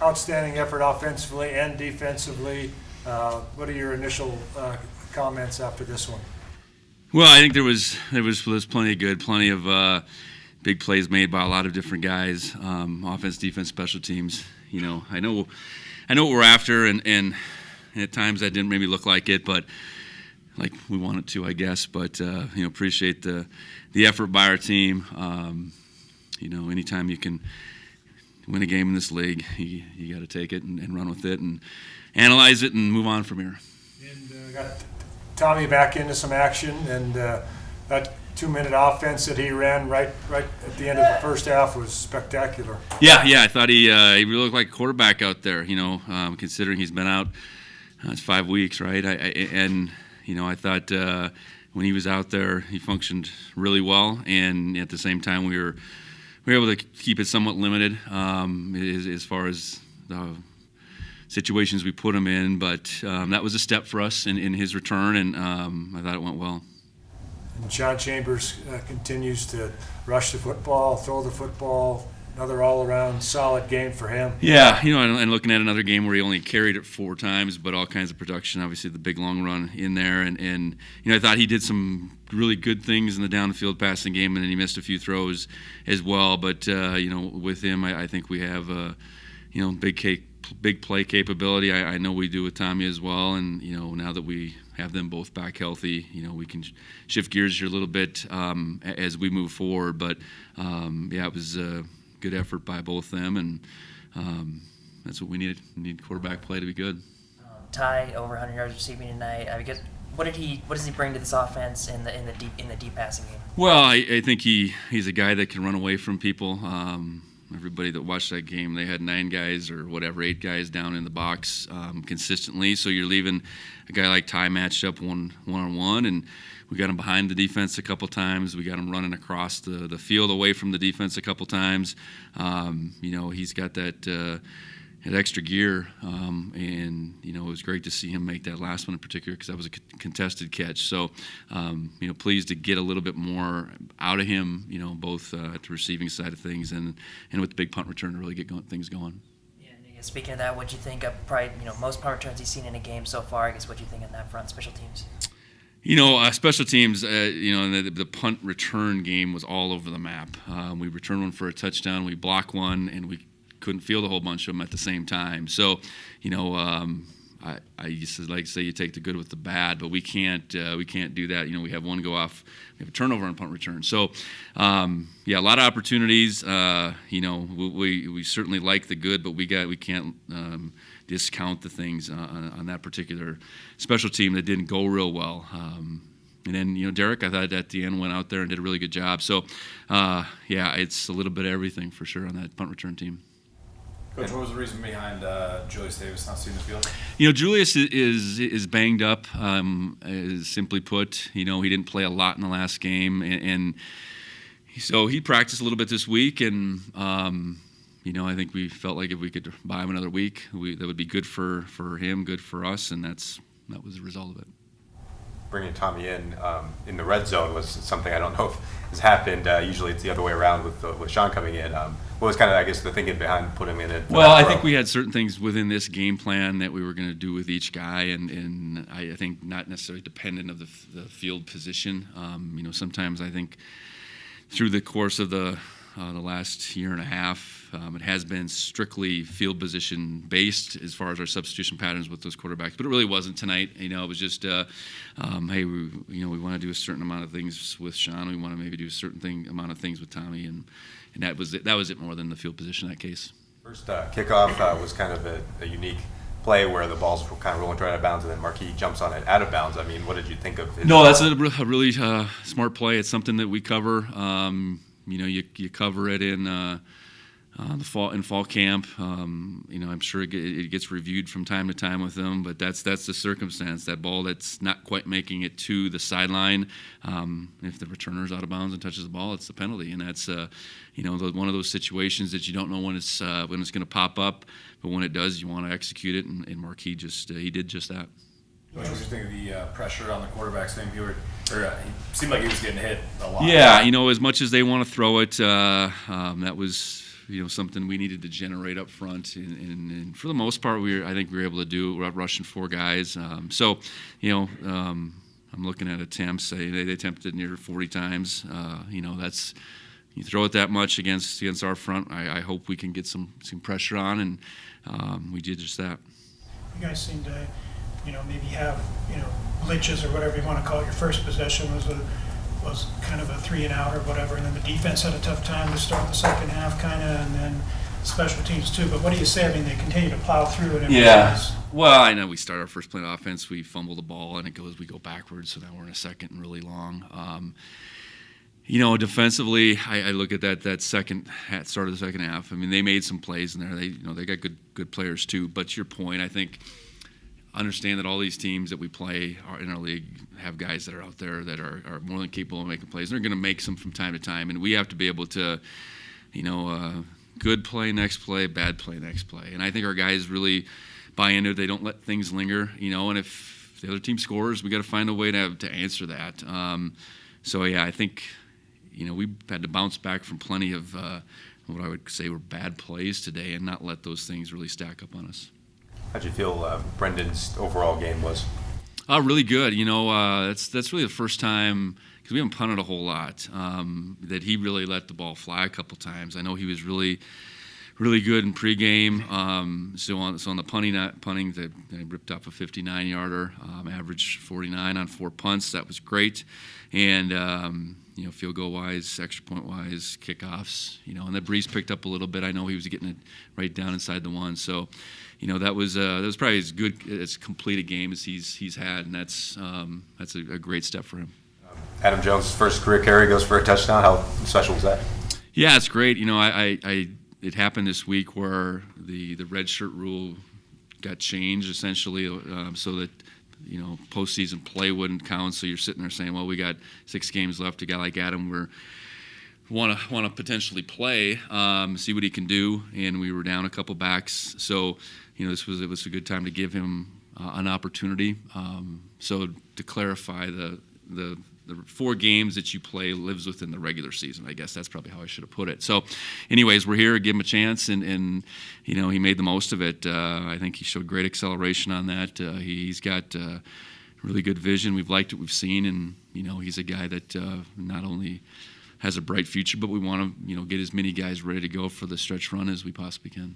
outstanding effort offensively and defensively. What are your initial comments after this one? Well, I think there was plenty of good, plenty of big plays made by a lot of different guys, offense, defense, special teams. I know what we're after, and at times that didn't maybe look like it, but like we wanted to, I guess. But appreciate the effort by our team. Anytime you can win a game in this league, you got to take it and run with it and analyze it and move on from here. And got Tommy back into some action, and that 2-minute offense that he ran right at the end of the first half was spectacular. Yeah, I thought he really looked like a quarterback out there. Considering he's been out, it's 5 weeks, right? I thought when he was out there, he functioned really well, and at the same time, we were able to keep it somewhat limited as far as the situations we put him in. But that was a step for us in his return, and I thought it went well. And Sean Chambers continues to rush the football, throw the football. Another all-around solid game for him. Yeah, and looking at another game where he only carried it 4 times, but all kinds of production. Obviously, the big long run in there, and I thought he did some really good things in the downfield passing game, and then he missed a few throws as well. But with him, I think we have big play capability. I know we do with Tommy as well, and now that we have them both back healthy, we can shift gears here a little bit as we move forward. But it was good effort by both them, and that's what we needed. We need quarterback play to be good. Ty over 100 yards receiving tonight. I guess what does he bring to this offense in the deep passing game? Well, I think he's a guy that can run away from people. Everybody that watched that game, they had 9 guys or whatever, 8 guys down in the box consistently. So you're leaving a guy like Ty matched up one-on-one, and we got him behind the defense a couple times. We got him running across the field away from the defense a couple times. He's got that extra gear, and it was great to see him make that last one in particular because that was a contested catch. So, pleased to get a little bit more out of him, both at the receiving side of things and with the big punt return to really get things going. Yeah, speaking of that, what do you think of probably most punt returns he's seen in a game so far? I guess what do you think on that front, special teams? Special teams, the punt return game was all over the map. We returned one for a touchdown, we blocked one, and we couldn't field a whole bunch of them at the same time. So, I used to like to say you take the good with the bad, but we can't do that. We have one go off. We have a turnover on punt return. So, a lot of opportunities. We certainly like the good, but we can't discount the things on that particular special team that didn't go real well. And then, Derek, I thought at the end went out there and did a really good job. So, it's a little bit of everything for sure on that punt return team. Coach, what was the reason behind Julius Davis not seeing the field? Julius is banged up, simply put. He didn't play a lot in the last game, and so he practiced a little bit this week, and I think we felt like if we could buy him another week, that would be good for him, good for us, and that was the result of it. Bringing Tommy in the red zone was something I don't know if has happened. Usually it's the other way around with Sean coming in. What was kind of, I guess, the thinking behind putting him in it? Well, I think we had certain things within this game plan that we were going to do with each guy, and I think not necessarily dependent of the field position. Sometimes I think through the course of the last year and a half, it has been strictly field position based as far as our substitution patterns with those quarterbacks, but it really wasn't tonight. It was just, hey, we want to do a certain amount of things with Sean. We want to maybe do a certain amount of things with Tommy, and that was it. That was it more than the field position in that case. First kickoff was kind of a unique play where the balls were kind of rolling right out of bounds, and then Marquis jumps on it out of bounds. I mean, what did you think of his No, that's a really smart play. It's something that we cover. You cover it in the fall camp. I'm sure it gets reviewed from time to time with them, but that's the circumstance. That ball that's not quite making it to the sideline. If the returner's out of bounds and touches the ball, it's a penalty, and that's one of those situations that you don't know when it's going to pop up, but when it does, you want to execute it. And Marquis he did just that. What did you think of the pressure on the quarterback's name? He seemed like he was getting hit a lot. Yeah, as much as they want to throw it, that was something we needed to generate up front, and for the most part, I think we were able to do it. We're rushing 4 guys. I'm looking at attempts. They attempted near 40 times. That's, you throw it that much against our front. I hope we can get some pressure on, and we did just that. You guys seem to, maybe have, glitches or whatever you want to call it. Your first possession was kind of a 3 and out or whatever, and then the defense had a tough time to start the second half, kind of, and then special teams too. But what do you say? I mean, they continue to plow through it. Well, I know we start our first play of offense, we fumble the ball, and we go backwards, so now we're in a second and really long. Defensively, I look at that second start of the second half. I mean, they made some plays in there. They got good players too. But to your point, I think understand that all these teams that we play in our league have guys that are out there that are more than capable of making plays. And they're going to make some from time to time, and we have to be able to, good play next play, bad play next play. And I think our guys really buy into it. They don't let things linger, and if the other team scores, we got to find a way to answer that. I think. We had to bounce back from plenty of what I would say were bad plays today and not let those things really stack up on us. How'd you feel Brendan's overall game was? Really good. That's really the first time, because we haven't punted a whole lot, that he really let the ball fly a couple times. I know he was really good in pregame. So on the punting, they ripped off a 59-yarder, averaged 49 on 4 punts. That was great. And field goal wise, extra point wise, kickoffs, and the breeze picked up a little bit. I know he was getting it right down inside the 1. So, that was probably as good, as complete a game as he's had, and that's a great step for him. Adam Jones' first career carry goes for a touchdown. How special was that? Yeah, it's great. It happened this week where the red shirt rule got changed essentially, so that postseason play wouldn't count. So you're sitting there saying, well, we got 6 games left. A guy like Adam, we want to potentially play, see what he can do, and we were down a couple backs. So it was a good time to give him an opportunity. So to clarify, the 4 games that you play lives within the regular season. I guess that's probably how I should have put it. So anyways, we're here, give him a chance, and he made the most of it. I think he showed great acceleration on that. He's got really good vision. We've liked what we've seen, and he's a guy that not only has a bright future, but we want to get as many guys ready to go for the stretch run as we possibly can.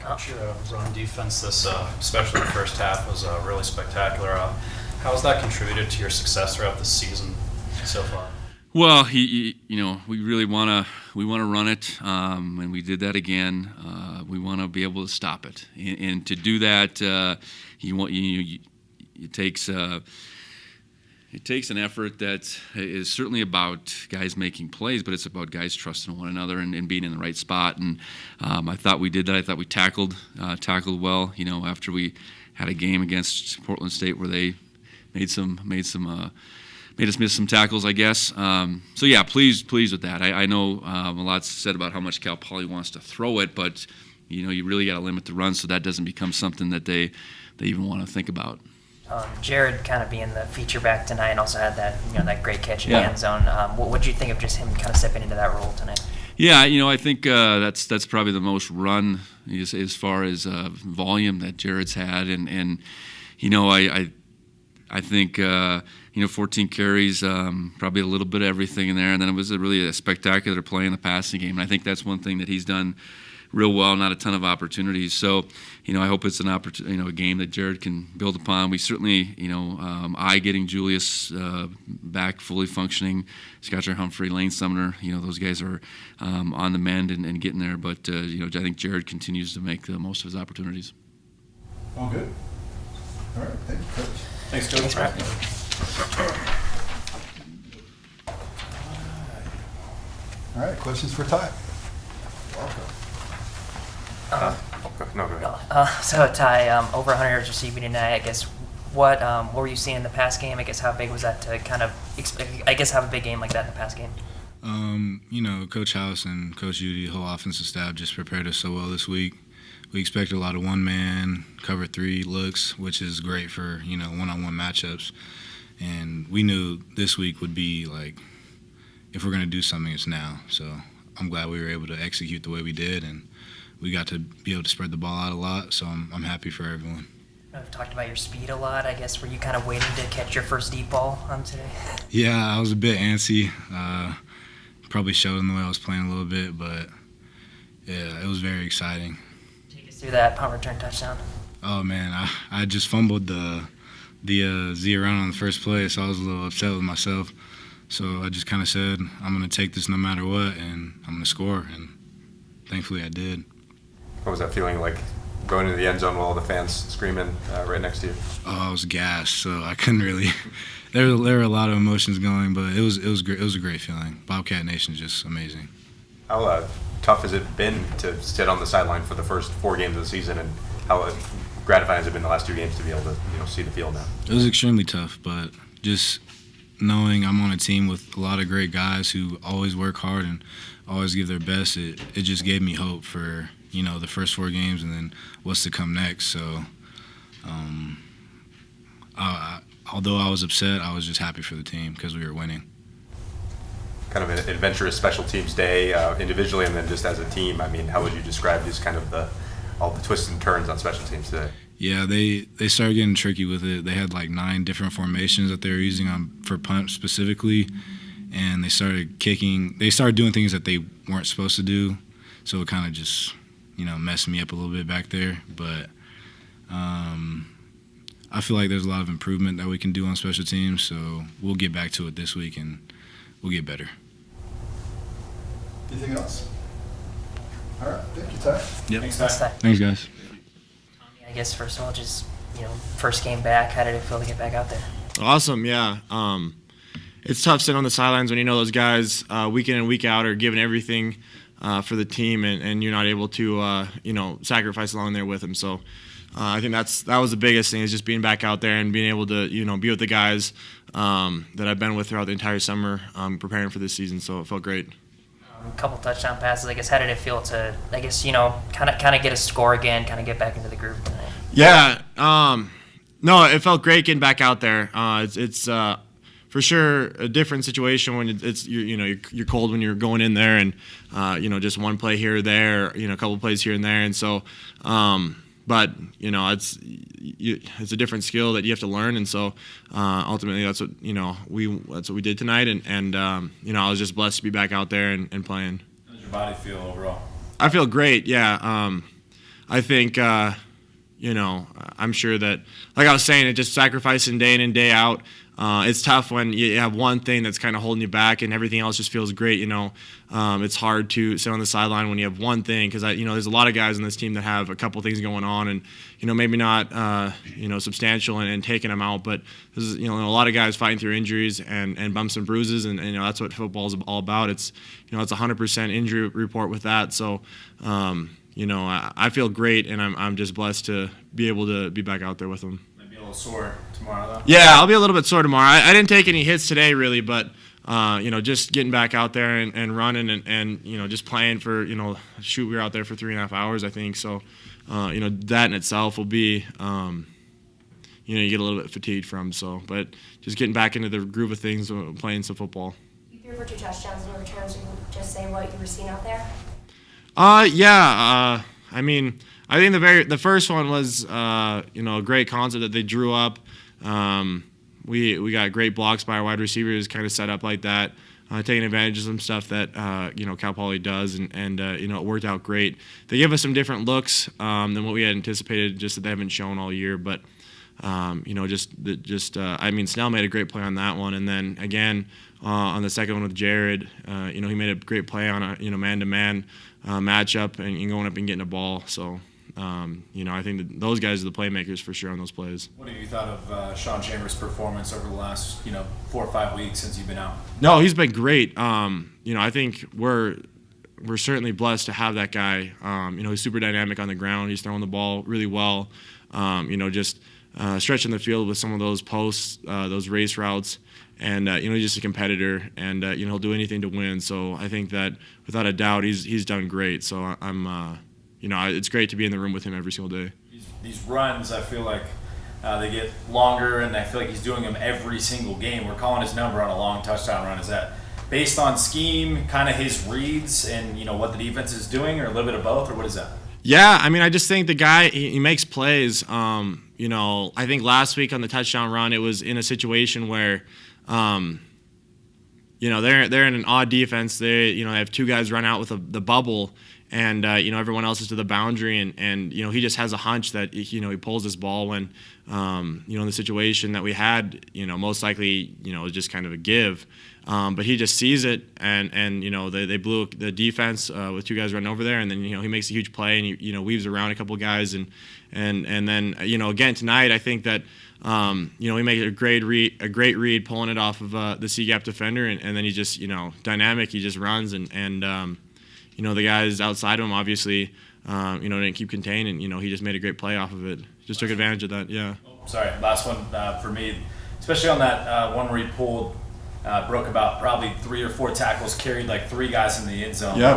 Coach, your run defense especially the first half, was really spectacular. How has that contributed to your success throughout the season so far? Well, we really want to run it, and we did that again. We want to be able to stop it, and to do that, it takes an effort that is certainly about guys making plays, but it's about guys trusting one another and being in the right spot. And I thought we did that. I thought we tackled well. After we had a game against Portland State where they made us miss some tackles, I guess. Pleased with that. I know a lot's said about how much Cal Poly wants to throw it, but you really got to limit the run so that doesn't become something that they even want to think about. Jared kind of being the feature back tonight and also had that great catch in the end zone. What did you think of just him kind of stepping into that role tonight? Yeah, I think that's probably the most run as far as volume that Jared's had, and I think 14 carries, probably a little bit of everything in there, and then it was really a spectacular play in the passing game. And I think that's one thing that he's done real well. Not a ton of opportunities, so I hope it's an opportunity, a game that Jared can build upon. We certainly, getting Julius back fully functioning, Scotcher Humphrey, Lane Sumner, those guys are on the mend and getting there. But I think Jared continues to make the most of his opportunities. All good. All right, thank you, Coach. Thanks, Coach. All right, questions for Ty? Welcome. No, go ahead. So Ty, over 100 yards receiving tonight. I guess what were you seeing in the pass game? I guess how big was that to kind of have a big game like that in the pass game? Coach House and Coach Udy, the whole offensive staff just prepared us so well this week. We expected a lot of one-man, cover 3 looks, which is great for, one-on-one matchups. And we knew this week would be like, if we're going to do something, it's now. So I'm glad we were able to execute the way we did, and we got to be able to spread the ball out a lot. So I'm happy for everyone. I've talked about your speed a lot. I guess, were you kind of waiting to catch your first deep ball today? Yeah, I was a bit antsy. Probably showed in the way I was playing a little bit, but yeah, it was very exciting. Take us through that punt return touchdown. Oh man, I just fumbled the Z around on the first play, so I was a little upset with myself. So I just kind of said, I'm going to take this no matter what, and I'm going to score, and thankfully I did. What was that feeling like, going into the end zone with all the fans screaming right next to you? Oh, I was gassed, so I couldn't really. There were a lot of emotions going, but it was great. It was a great feeling. Bobcat Nation is just amazing. How tough has it been to sit on the sideline for the first 4 games of the season, and how gratifying has it been the last 2 games to be able to see the field now? It was extremely tough, but just knowing I'm on a team with a lot of great guys who always work hard and always give their best, it just gave me hope for the first 4 games and then what's to come next. So although I was upset, I was just happy for the team because we were winning. Kind of an adventurous special teams day individually and then just as a team. I mean, how would you describe just kind of all the twists and turns on special teams today? Yeah, they started getting tricky with it. They had like 9 different formations that they were using for punt specifically, and they started kicking. They started doing things that they weren't supposed to do, so it kind of just messed me up a little bit back there. But I feel like there's a lot of improvement that we can do on special teams, so we'll get back to it this week and we'll get better. Anything else? All right, thank you, Ty. Yep. Thanks, Ty. Thanks, guys. I guess first of all, just first game back. How did it feel to get back out there? Awesome, yeah. It's tough sitting on the sidelines when those guys week in and week out are giving everything for the team, and you're not able to sacrifice along there with them. So I think that was the biggest thing, is just being back out there and being able to be with the guys that I've been with throughout the entire summer preparing for this season. So it felt great. A couple touchdown passes. I guess, how did it feel to, I guess, kind of get a score again, kind of get back into the groove tonight? Yeah. No, it felt great getting back out there. It's for sure a different situation when you're cold when you're going in there, and just one play here or there, a couple plays here and there, and so. But it's a different skill that you have to learn, and so ultimately that's what we did tonight, and I was just blessed to be back out there and playing. How does your body feel overall? I feel great. Yeah, I think I'm sure that, like I was saying, it just sacrificing day in and day out. It's tough when you have one thing that's kind of holding you back and everything else just feels great. It's hard to sit on the sideline when you have one thing, because there's a lot of guys on this team that have a couple things going on, and maybe not substantial and taking them out, but there's a lot of guys fighting through injuries and bumps and bruises, and that's what football is all about. It's it's 100% injury report with that. So I feel great, and I'm just blessed to be able to be back out there with them. Might be a little sore tomorrow, though. Yeah, I'll be a little bit sore tomorrow. I didn't take any hits today, really, but just getting back out there and running and just playing for we were out there for 3.5 hours, I think. So that in itself will be you get a little bit fatigued from. So, but just getting back into the groove of things, playing some football. You threw for 2 touchdowns in your returns. You can just say what you were seeing out there. Yeah. I mean, I think the first one was a great concept that they drew up. We got great blocks by our wide receivers, kind of set up like that, taking advantage of some stuff that Cal Poly does, and it worked out great. They give us some different looks than what we had anticipated, just that they haven't shown all year. But I mean, Snell made a great play on that one, and then again on the second one with Jared, he made a great play on a man-to-man matchup and going up and getting a ball. So. I think that those guys are the playmakers for sure on those plays. What have you thought of Sean Chambers' performance over the last 4 or 5 weeks since you've been out? No, he's been great. I think we're certainly blessed to have that guy. He's super dynamic on the ground. He's throwing the ball really well. Just stretching the field with some of those posts, those race routes, and he's just a competitor, and he'll do anything to win. So I think that without a doubt, he's done great. So I'm. It's great to be in the room with him every single day. These runs, I feel like they get longer, and I feel like he's doing them every single game. We're calling his number on a long touchdown run. Is that based on scheme, kind of his reads, and what the defense is doing, or a little bit of both, or what is that? Yeah, I mean, I just think the guy, he makes plays. I think last week on the touchdown run, it was in a situation where, they're in an odd defense. They have two guys run out with the bubble, and everyone else is to the boundary, and he just has a hunch that he pulls this ball when in the situation that we had, most likely it was just kind of a give. But he just sees it, and they blew the defense with two guys running over there, and then he makes a huge play, and he weaves around a couple of guys, and then again tonight I think that he made a great read pulling it off of the C gap defender, and then he just dynamic, he just runs, and the guys outside of him obviously didn't keep contained, and he just made a great play off of it, just took advantage of that. Yeah. Sorry, last one for me, especially on that one where he pulled. Broke about probably 3 or 4 tackles, carried like 3 guys in the end zone. Yep.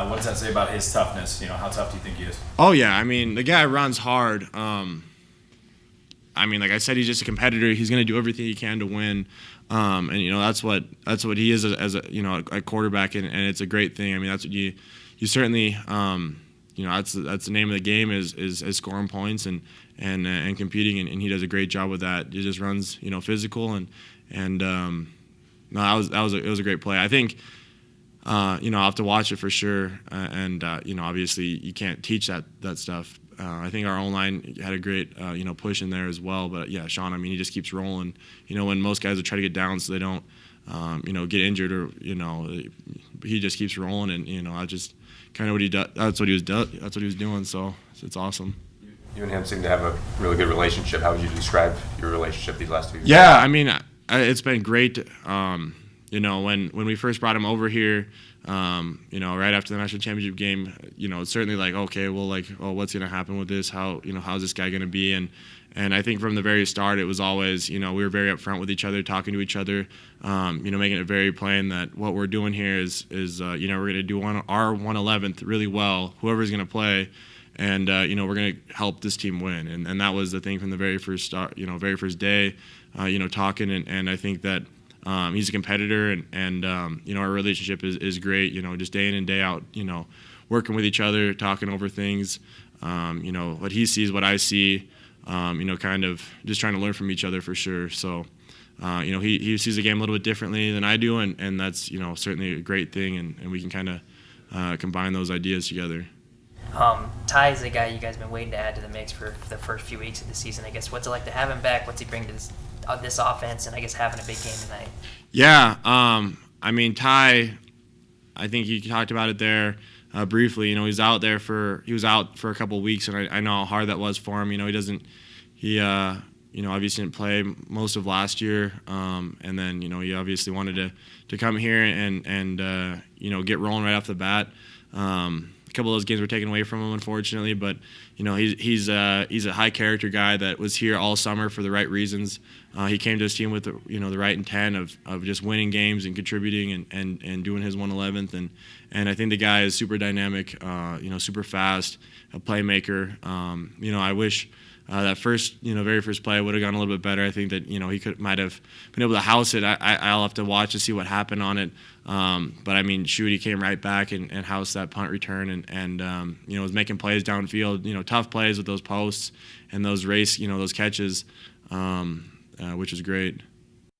What does that say about his toughness? How tough do you think he is? Oh yeah, I mean the guy runs hard. Like I said, he's just a competitor. He's going to do everything he can to win, and that's what he is as a quarterback, and it's a great thing. I mean that's what you certainly that's the name of the game is scoring points and competing, and he does a great job with that. He just runs physical and. No, it was a great play. I think, I'll have to watch it for sure. And obviously you can't teach that stuff. I think our O-line had a great, push in there as well. But yeah, Sean, I mean, he just keeps rolling. When most guys will try to get down so they don't, get injured or, he just keeps rolling, and I just kind of what he does. That's what he was doing. So it's awesome. You and him seem to have a really good relationship. How would you describe your relationship these last 2 years? Yeah, I mean, it's been great. When we first brought him over here, right after the national championship game, it's certainly like, okay, well, like, oh, what's going to happen with this? How's this guy going to be? And I think from the very start, it was always, we were very upfront with each other, talking to each other, making it very plain that what we're doing here is we're going to do our 111th really well, whoever's going to play. And, we're going to help this team win. And that was the thing from the very first start, very first day, talking. And I think that he's a competitor, and our relationship is great, just day in and day out, working with each other, talking over things, what he sees, what I see, kind of just trying to learn from each other for sure. So, he sees the game a little bit differently than I do, and that's, certainly a great thing, and we can kind of combine those ideas together. Ty is a guy you guys have been waiting to add to the mix for the first few weeks of the season. I guess what's it like to have him back? What's he bring to this offense, and I guess having a big game tonight? Yeah, I mean Ty, I think you talked about it there briefly. He was out for a couple of weeks, and I know how hard that was for him. He obviously didn't play most of last year, and then he obviously wanted to come here and get rolling right off the bat. A couple of those games were taken away from him, unfortunately, but he's a high character guy that was here all summer for the right reasons. He came to his team with the right intent of just winning games and contributing and doing his 111th, and I think the guy is super dynamic, super fast, a playmaker. I wish that very first play would have gone a little bit better. I think that he might have been able to house it. I'll have to watch to see what happened on it. But I mean, he came right back and housed that punt return, and was making plays downfield. Tough plays with those posts and those those catches, which is great.